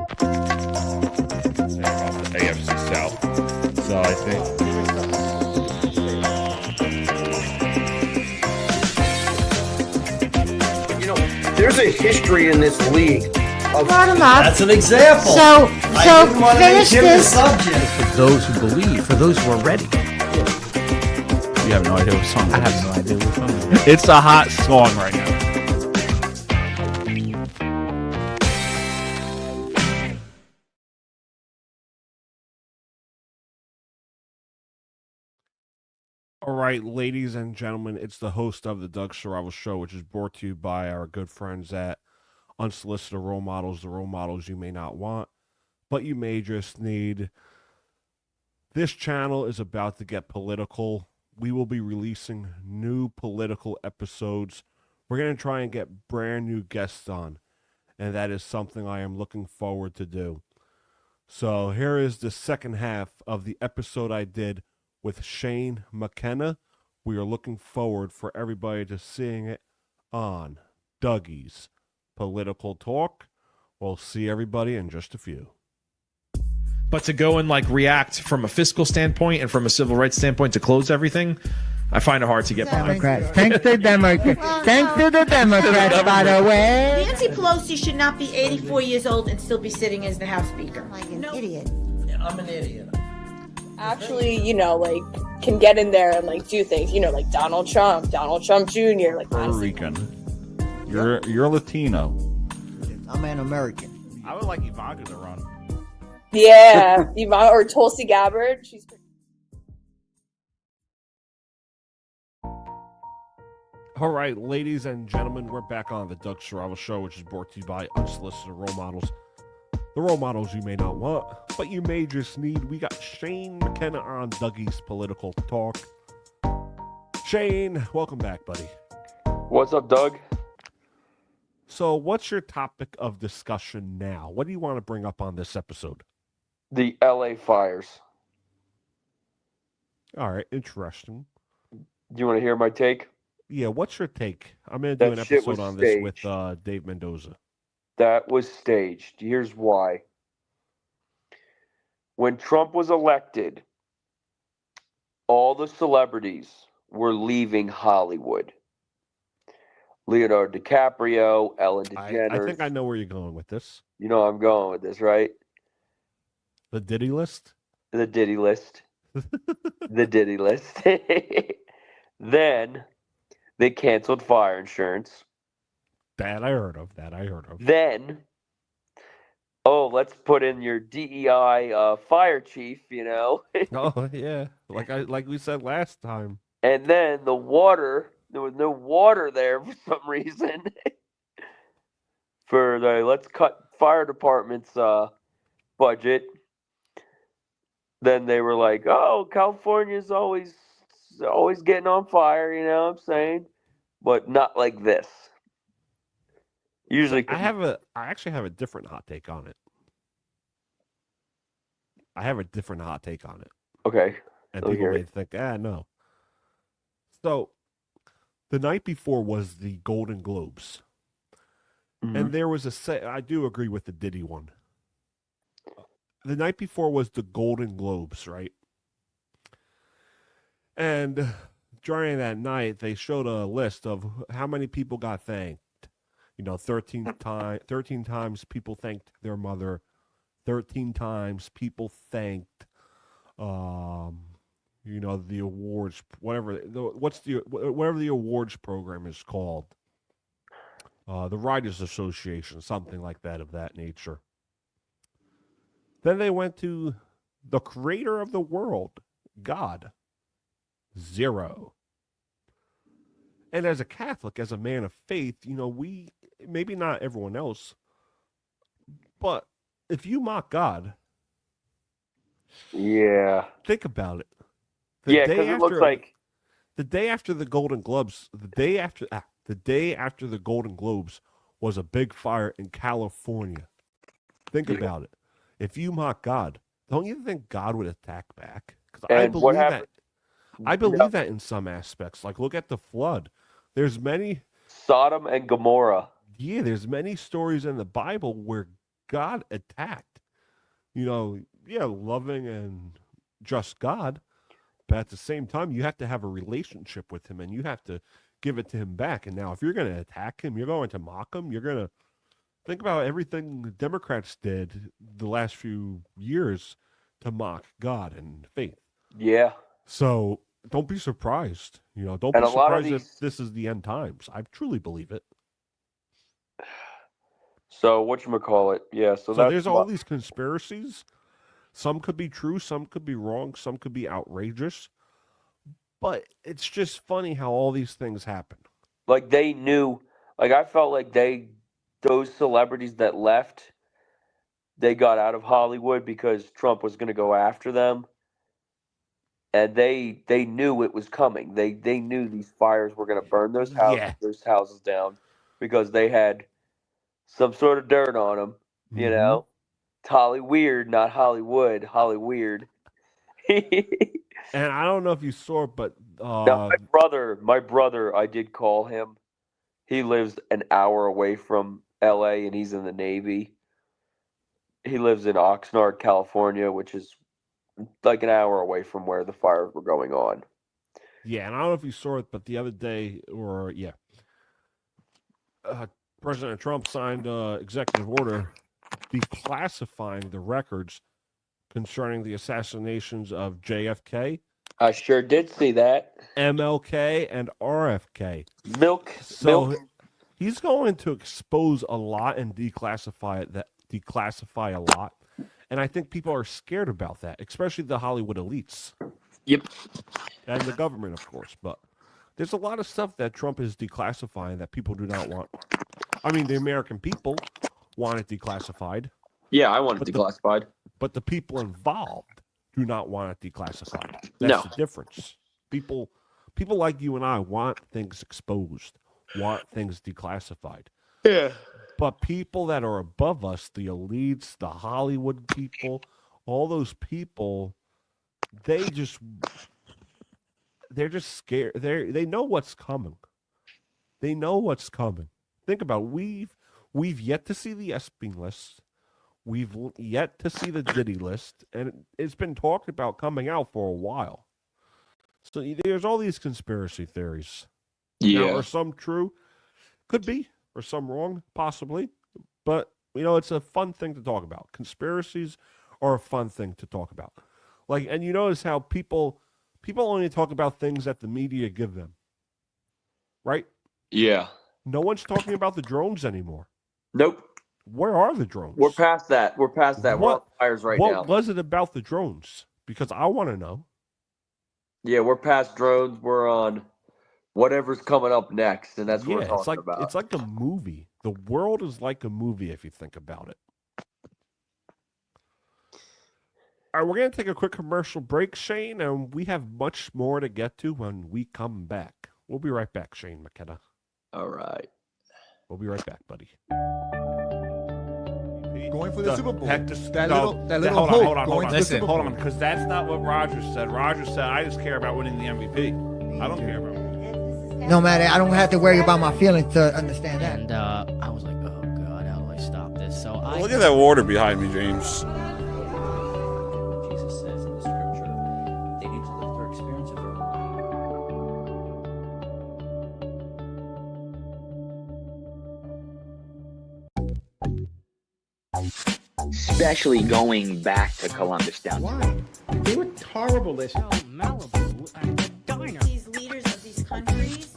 The AFC South. So I think. You know, there's a history in this league. Brought him up. That's an example. So finish this. For those who believe, for those who are ready. You have no idea what song I have no idea what song it is. It's a hot song right now. All right, ladies and gentlemen, it's the host of the Doug Survival Show, which is brought to you by our good friends at Unsolicited Role Models, the role models you may not want, but you may just need. This channel is about to get political. We will be releasing new political episodes. We're going to try and get brand new guests on, and that is something I am looking forward to do. So here is the second half of the episode I did with Shane McKenna. We are looking forward for everybody to seeing it on Dougie's Political Talk. We'll see everybody in just a few. But to go and like react from a fiscal standpoint and from a civil rights standpoint to close everything, I find it hard to get behind. Democrats. Thanks to Democrats. Thanks to the Democrats, by the way. Nancy Pelosi should not be 84 years old and still be sitting as the House Speaker. Like an idiot. I'm an idiot. Actually, like, can get in there and, like, do things. Like Donald Trump Jr., like, Puerto Rican. You're Latino. I'm an American. I would like Ivanka to run. Yeah, or Tulsi Gabbard. She's All right, ladies and gentlemen, we're back on the Doug Survival Show, which is brought to you by Unsolicited Role Models. The role models you may not want, but you may just need. We got Shane McKenna on Dougie's Political Talk. Shane, welcome back, buddy. What's up, Doug? So what's your topic of discussion now? What do you want to bring up on this episode? The LA fires. All right, interesting. Do you want to hear my take? Yeah, what's your take? I'm going to do That an shit episode was on this with staged. Dave Mendoza. That was staged. Here's why. When Trump was elected, all the celebrities were leaving Hollywood. Leonardo DiCaprio, Ellen DeGeneres. I think I know where you're going with this. You know I'm going with this, right? The Diddy list? The Diddy list. The Diddy list. Then they canceled fire insurance. That I heard of. Then, let's put in your DEI fire chief, Oh yeah, like we said last time. And then the water, there was no water there for some reason. Let's cut fire department's budget. Then they were like, "Oh, California's always getting on fire," you know what I'm saying? But not like this. Usually, I actually have a different hot take on it. Okay. And people may think, no. So, the night before was the Golden Globes. Mm-hmm. And there was I do agree with the Diddy one. The night before was the Golden Globes, right? And during that night, they showed a list of how many people got thanked. 13 times people thanked their mother. 13 times people thanked, the awards, whatever the awards program is called. The Writers Association, something like that, of that nature. Then they went to the creator of the world, God. 0. And as a Catholic, as a man of faith, we, maybe not everyone else, but if you mock God, yeah, think about it. Because it looks like the day after the Golden Globes, the day after the Golden Globes was a big fire in California. Think about it. If you mock God, don't you think God would attack back? Because I believe that. I believe that in some aspects. Like, look at the flood. There's many Sodom and Gomorrah. Yeah, there's many stories in the Bible where God attacked. Loving and just God, but at the same time, you have to have a relationship with him and you have to give it to him back. And now, if you're going to attack him, you're going to mock him, you're going to think about everything the Democrats did the last few years to mock God and faith. Yeah. So don't be surprised. Don't And be a lot of surprised if these- this is the end times. I truly believe it. So whatchamacallit? Yeah. So that's there's all these conspiracies. Some could be true, some could be wrong, some could be outrageous. But it's just funny how all these things happen. like they knew. Like I felt like those celebrities that left, they got out of Hollywood because Trump was going to go after them. And they knew it was coming. They knew these fires were going to burn those houses down because they had some sort of dirt on them. You know, it's Holly weird, not Hollywood. Holly weird. And I don't know if you saw it, but Now, my brother, I did call him. He lives an hour away from LA and he's in the Navy. He lives in Oxnard, California, which is like an hour away from where the fires were going on. yeah, and I don't know if you saw it, but the other day, President Trump signed an executive order declassifying the records concerning the assassinations of JFK, I sure did see that. MLK, and RFK. Milk. He's going to expose a lot and declassify a lot. And I think people are scared about that, especially the Hollywood elites. Yep. And the government, of course. But there's a lot of stuff that Trump is declassifying that people do not want. I mean, the American people want it declassified. Yeah, I want it declassified. But the people involved do not want it declassified. That's No. the difference. People like you and I want things exposed, want things declassified. Yeah. But people that are above us, the elites, the Hollywood people, all those people, they're just scared. They know what's coming. They know what's coming. Think about it. We've yet to see the Epstein list. We've yet to see the Diddy list, and it's been talked about coming out for a while. So there's all these conspiracy theories. Yeah. Now, are some true? Could be. Or some wrong? Possibly. But, it's a fun thing to talk about. Conspiracies are a fun thing to talk about. And you notice how people only talk about things that the media give them. Right? Yeah. No one's talking about the drones anymore. Nope. Where are the drones? We're past that. We're now. What was it about the drones? Because I want to know. Yeah, we're past drones. We're on whatever's coming up next, and that's what we're talking about. It's like a movie. The world is like a movie if you think about it. All right, we're going to take a quick commercial break, Shane, and we have much more to get to when we come back. We'll be right back, Shane McKenna. All right. We'll be right back, buddy. Going for the Super Bowl. Hold on, because that's not what Roger said. Roger said, I just care about winning the MVP. I don't care about winning. No matter, I don't have to worry about my feelings to understand that. And I was like, oh God, how do I stop this? So I Look at that water behind me, James. Jesus says in the scripture, they need to live their experience of their life. Especially going back to Columbus down. Why? They were horrible this. Malibu and diner. These leaders of these countries.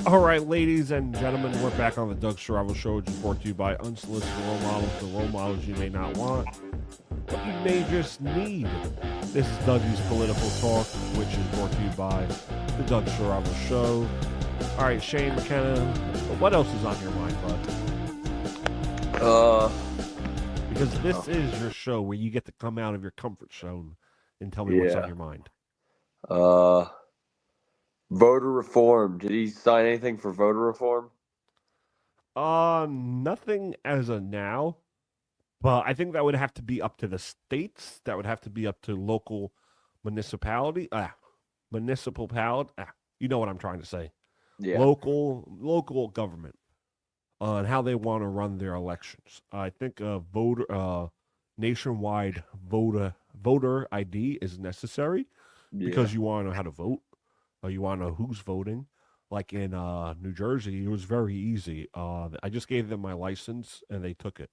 All right, ladies and gentlemen, we're back on the Doug Sharavel Show, which is brought to you by unsolicited role models, the role models you may not want, but you may just need. This is Dougie's Political Talk, which is brought to you by the Doug Sharavel Show. All right, Shane McKenna, what else is on your mind, bud? Because this is your show where you get to come out of your comfort zone and tell me what's on your mind. Voter reform. Did he sign anything for voter reform? Nothing as of now. But I think that would have to be up to the states. That would have to be up to local municipality. You know what I'm trying to say. Yeah. Local government on how they want to run their elections. I think a nationwide voter ID is necessary because you want to know how to vote. Or you want to know who's voting. Like in New Jersey, it was very easy. I just gave them my license and they took it.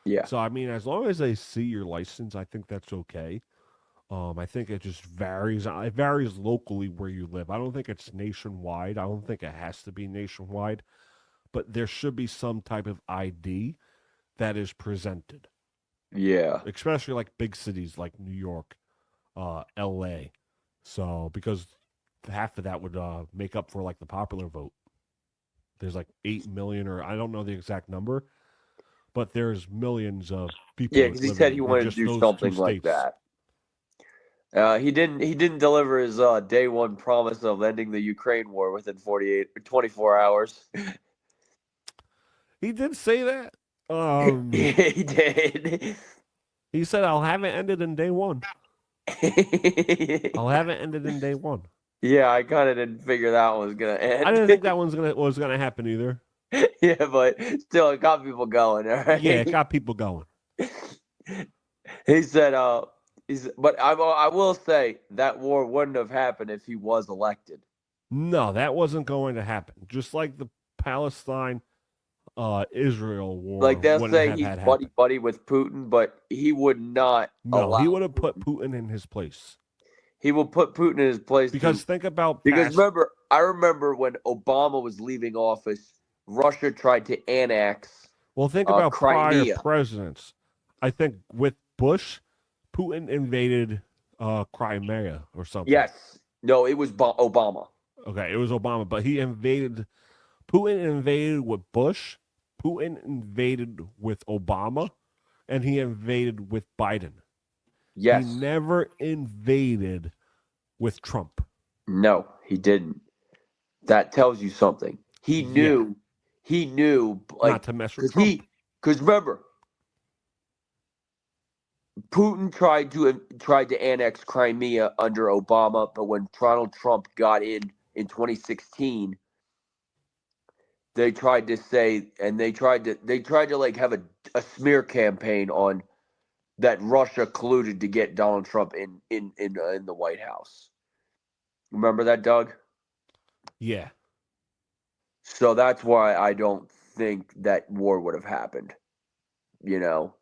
Yeah. So I mean, as long as they see your license, I think that's okay. I think it just varies. It varies locally where you live. I don't think it's nationwide. I don't think it has to be nationwide, but there should be some type of ID that is presented. Yeah. Especially like big cities like New York, LA. So because half of that would make up for like the popular vote. There's like 8 million, or I don't know the exact number, but there's millions of people. Yeah, because he said he wanted to do something like that. He didn't deliver his day one promise of ending the Ukraine war within 24 hours. He did say that. He did. He said, "I'll have it ended in day one." I'll have it ended in day one. Yeah, I kind of didn't figure that one was gonna end. I didn't think that was gonna happen either. Yeah, but still, it got people going. All right? Yeah, it got people going. He said, but I will say that war wouldn't have happened if he was elected. No, that wasn't going to happen. Just like the Palestine Israel war. Like they'll say he's buddy with Putin, but he would not. No, he would have put Putin in his place. He will put Putin in his place because think about I remember when Obama was leaving office, Russia tried to annex. Well, think about Crimea. prior presidents. I think with Bush, Putin invaded Crimea or something. Yes. No, it was Obama. Okay, it was Obama, but he invaded. Putin invaded with Bush. Putin invaded with Obama, and he invaded with Biden. Yes. He never invaded with Trump. No, he didn't. That tells you something. He knew. He knew like, not to mess with Trump. Because remember, Putin tried to annex Crimea under Obama, but when Donald Trump got in 2016, they tried to say, and they tried to like have a smear campaign on that Russia colluded to get Donald Trump in the White House. Remember that, Doug? Yeah. So that's why I don't think that war would have happened. You know,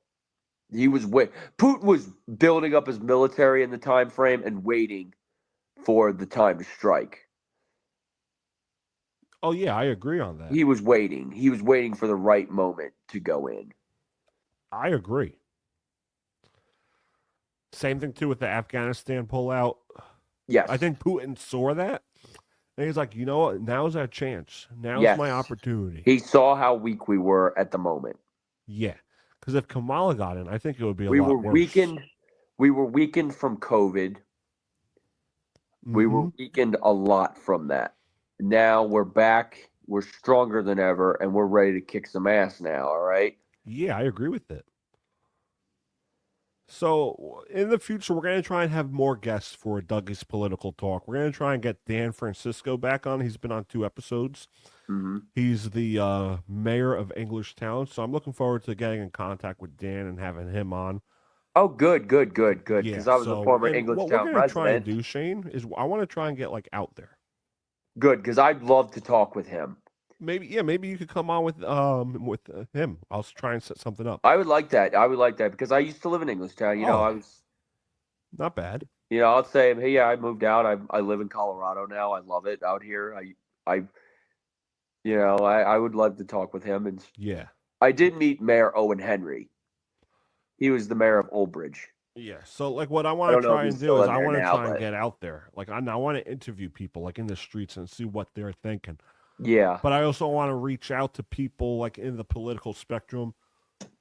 Putin was building up his military in the time frame and waiting for the time to strike. Oh yeah, I agree on that. He was waiting. He was waiting for the right moment to go in. I agree. Same thing too with the Afghanistan pullout. Yes. I think Putin saw that. And he's like, you know what? Now's our chance. Now's my opportunity. He saw how weak we were at the moment. Yeah. Because if Kamala got in, I think it would be a lot worse. We were weakened from COVID. Mm-hmm. We were weakened a lot from that. Now we're back. We're stronger than ever, and we're ready to kick some ass now, all right? Yeah, I agree with it. So in the future, we're going to try and have more guests for Dougie's Political Talk. We're going to try and get Dan Francisco back on. He's been on 2 episodes. Mm-hmm. He's the mayor of Englishtown. So I'm looking forward to getting in contact with Dan and having him on. Oh, good. Because Yeah, I was a former Englishtown resident. What we're going to try and do, Shane, is I want to try and get like out there. Good, because I'd love to talk with him. Maybe you could come on with him. I'll try and set something up. I would like that. Because I used to live in Englishtown. You know, I was not bad. You know, I'll say, hey, yeah, I moved out. I live in Colorado now. I love it out here. I would love to talk with him. And yeah, I did meet Mayor Owen Henry. He was the mayor of Old Bridge. Yeah. So like, what I want to try and do is I want to try and get out there. Like, I want to interview people like in the streets and see what they're thinking. Yeah. But I also want to reach out to people like in the political spectrum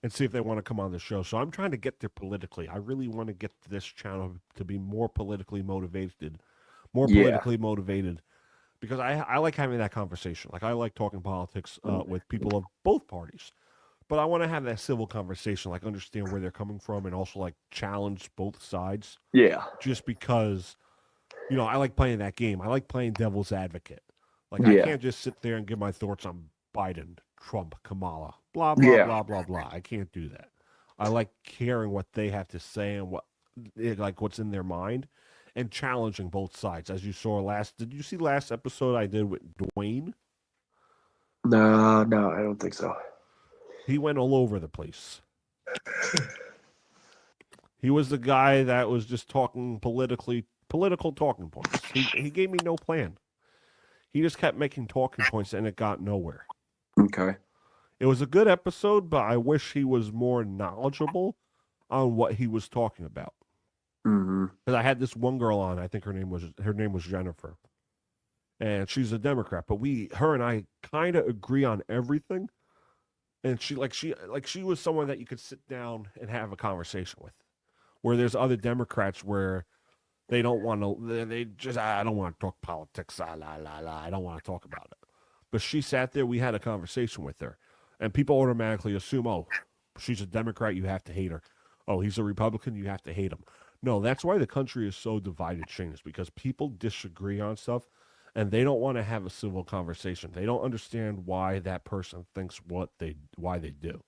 and see if they want to come on the show. So I'm trying to get there politically. I really want to get this channel to be more politically motivated, because I like having that conversation. Like, I like talking politics with people of both parties, but I want to have that civil conversation, like understand where they're coming from, and also like challenge both sides. Yeah. Just because, I like playing that game. I like playing devil's advocate. Like, I can't just sit there and give my thoughts on Biden, Trump, Kamala, blah, blah, blah, blah, blah. I can't do that. I like hearing what they have to say and what's in their mind, and challenging both sides. As you saw did you see last episode I did with Dwayne? No, I don't think so. He went all over the place. He was the guy that was just talking political talking points. He gave me no plan. He just kept making talking points, and it got nowhere. Okay. It was a good episode, but I wish he was more knowledgeable on what he was talking about. Mm-hmm. Because I had this one girl on. I think her name was Jennifer, and she's a Democrat. But her and I kind of agree on everything. And she was someone that you could sit down and have a conversation with. Where there's other Democrats where they don't want to. They just I don't want to talk politics. I don't want to talk about it. But she sat there. We had a conversation with her, and people automatically assume, oh, she's a Democrat, you have to hate her. Oh, he's a Republican, you have to hate him. No, that's why the country is so divided, Shane, is because people disagree on stuff, and they don't want to have a civil conversation. They don't understand why that person thinks why they do.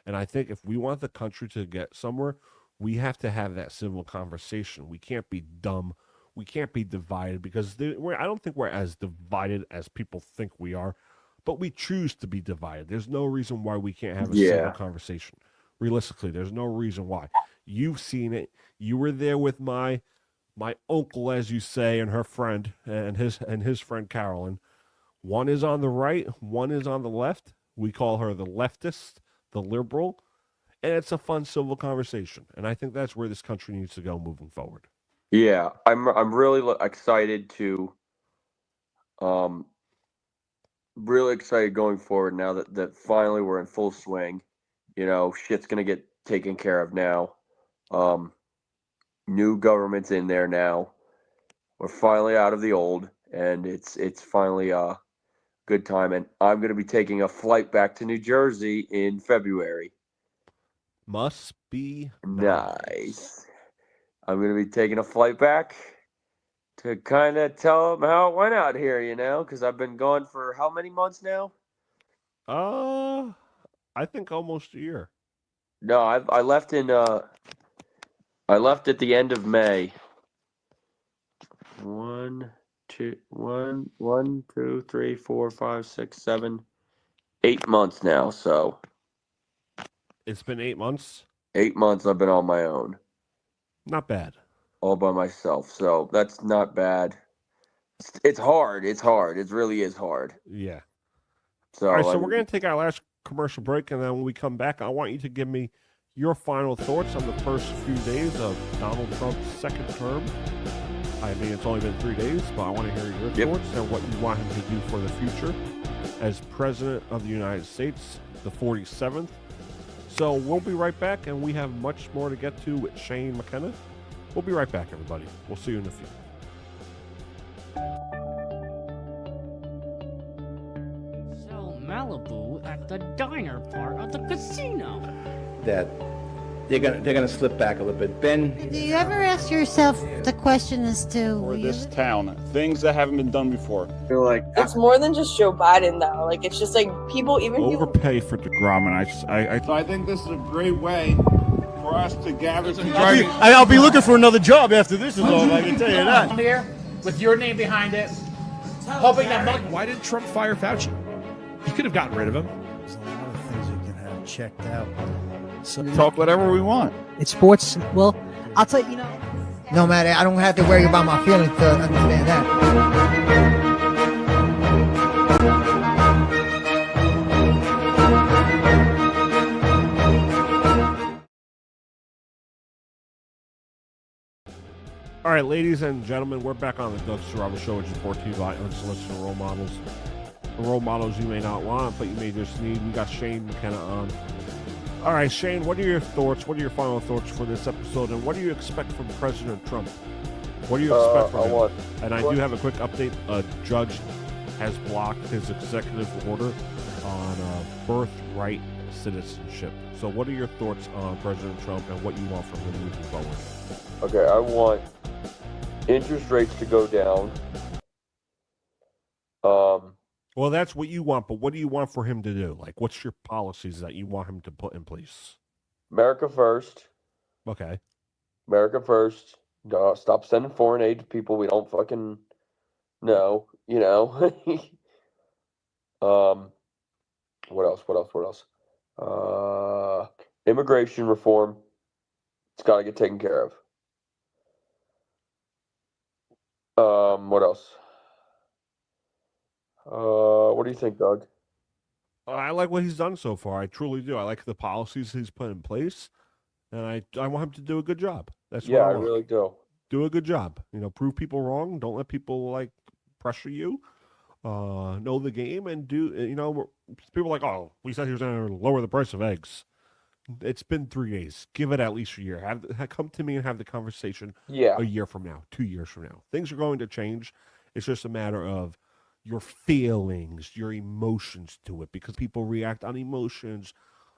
And I think if we want the country to get somewhere, we have to have that civil conversation. We can't be dumb. We can't be divided, because I don't think we're as divided as people think we are, but we choose to be divided. There's no reason why we can't have a civil conversation. Realistically, there's no reason why. You've seen it. You were there with my uncle, as you say, and her friend, and his friend Carolyn. One is on the right, one is on the left. We call her the leftist, the liberal, and it's a fun civil conversation. And I think that's where this country needs to go moving forward. Yeah, I'm really excited to, really excited going forward now that finally we're in full swing. Shit's gonna get taken care of now. New government's in there now. We're finally out of the old, and it's finally a good time. And I'm gonna be taking a flight back to New Jersey in February. Must be nice. I'm going to be taking a flight back to kind of tell them how it went out here, because I've been gone for how many months now? I think almost a year. No, I left I left at the end of May. 1, 2, 3, 4, 5, 6, 7, 8 months now, so. It's been 8 months? 8 months I've been on my own. Not bad. All by myself, so that's not bad. It's hard. It's hard. It really is hard. Yeah. So, all right, so we're going to take our last commercial break, and then when we come back, I want you to give me your final thoughts on the first few days of Donald Trump's second term. I mean, it's only been 3 days, but I want to hear your thoughts and what you want him to do for the future as President of the United States, the 47th. So we'll be right back, and we have much more to get to with Shane McKenna. We'll be right back, everybody. We'll see you in a few. So Malibu at the diner part of the casino. That they're gonna slip back a little bit. Ben, do you ever ask yourself the question as to for this town, things that haven't been done before? I feel like It's more than just Joe Biden, though. Like, it's just like people, Overpay for DeGrom, and So I think this is a great way for us to gather. I'll be looking for another job after this is over. I can tell you that. Here, with your name behind it, hoping that. Why didn't Trump fire Fauci? He could have gotten rid of him. There's a lot of things you can have checked out. So talk whatever we want. It's sports. Well, I'll tell you, no matter, I don't have to worry about my feelings to understand that. All right, ladies and gentlemen, we're back on the Doug Sarava Show, which is brought to you by Unsolicited Role Models. The role models you may not want, but you may just need. We got Shane McKenna on. All right, Shane, what are your thoughts? What are your final thoughts for this episode? And what do you expect from President Trump? What do you expect from him? And I do have a quick update. A judge has blocked his executive order on birthright citizenship. So what are your thoughts on President Trump and what you want from him moving forward? Okay, I want interest rates to go down. Well, that's what you want, but what do you want for him to do? Like, what's your policies that you want him to put in place? America first. Okay. America first. Stop sending foreign aid to people we don't fucking know. You know. What else? Immigration reform. It's got to get taken care of. What else? What do you think, Doug? I like what he's done so far. I truly do. I like the policies he's put in place, and I want him to do a good job. That's what I want. Really do. Do a good job. You know, prove people wrong. Don't let people like pressure you. Know the game and do. You know, people are like, oh, we said he was going to lower the price of eggs. It's been 3 days. Give it at least a year. Come to me and have the conversation. Yeah. A year from now, 2 years from now, things are going to change. It's just a matter of your feelings, your emotions to it, because people react on emotions.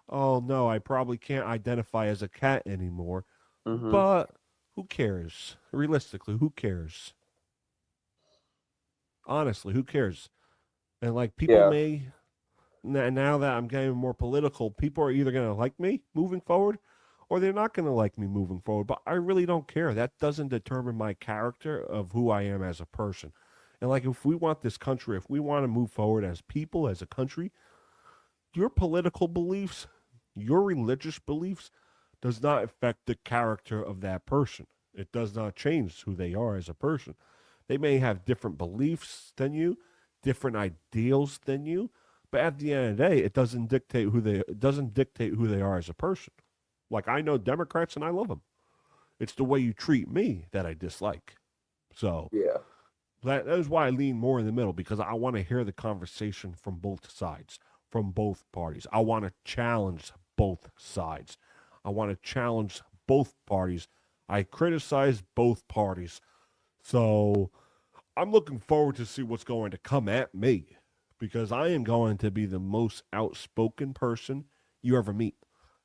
Oh no, I probably can't identify as a cat anymore. Mm-hmm. But who cares? Realistically, who cares? Honestly, who cares? And like people may, now that I'm getting more political, people are either going to like me moving forward or they're not going to like me moving forward. But I really don't care. That doesn't determine my character of who I am as a person. And like, if we want this country, if we want to move forward as people, as a country, your political beliefs, your religious beliefs does not affect the character of that person. It does not change who they are as a person. They may have different beliefs than you, different ideals than you, but at the end of the day, it doesn't dictate who they are as a person. Like, I know Democrats and I love them. It's the way you treat me that I dislike. So yeah. That is why I lean more in the middle, because I want to hear the conversation from both sides, from both parties. I want to challenge both sides. I want to challenge both parties. I criticize both parties. So I'm looking forward to see what's going to come at me, because I am going to be the most outspoken person you ever meet.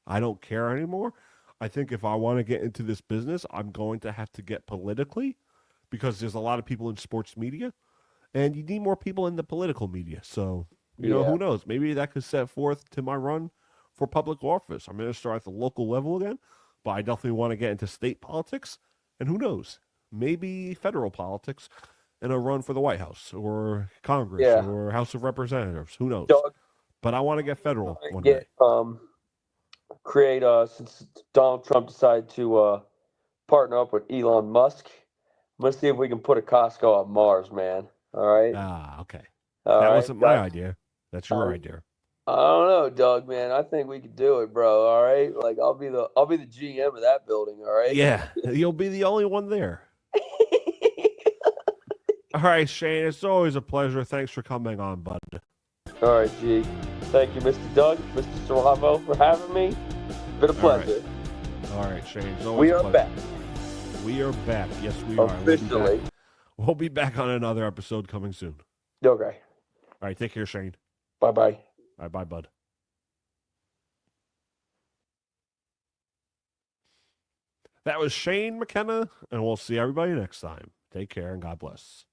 I don't care anymore. I think if I want to get into this business, I'm going to have to get politically, because there's a lot of people in sports media, and you need more people in the political media. So, you know, who knows? Maybe that could set forth to my run for public office. I'm going to start at the local level again, but I definitely want to get into state politics, and who knows? Maybe federal politics and a run for the White House or Congress or House of Representatives. Who knows? But I want to get federal one day. Create, since Donald Trump decided to partner up with Elon Musk, let's see if we can put a Costco on Mars, man. All right. Okay. That wasn't my idea. That's your idea. I don't know, Doug, man. I think we could do it, bro. All right. Like, I'll be the GM of that building. All right. Yeah, you'll be the only one there. All right, Shane. It's always a pleasure. Thanks for coming on, bud. All right, G. Thank you, Mr. Doug, Mr. Saramo, for having me. It's been a pleasure. All right, Shane. We are back. We are back. Yes, we Officially. are. We'll be back on another episode coming soon. Okay. All right. Take care, Shane. Bye-bye. All right. Bye, bud. That was Shane McKenna, and we'll see everybody next time. Take care, and God bless.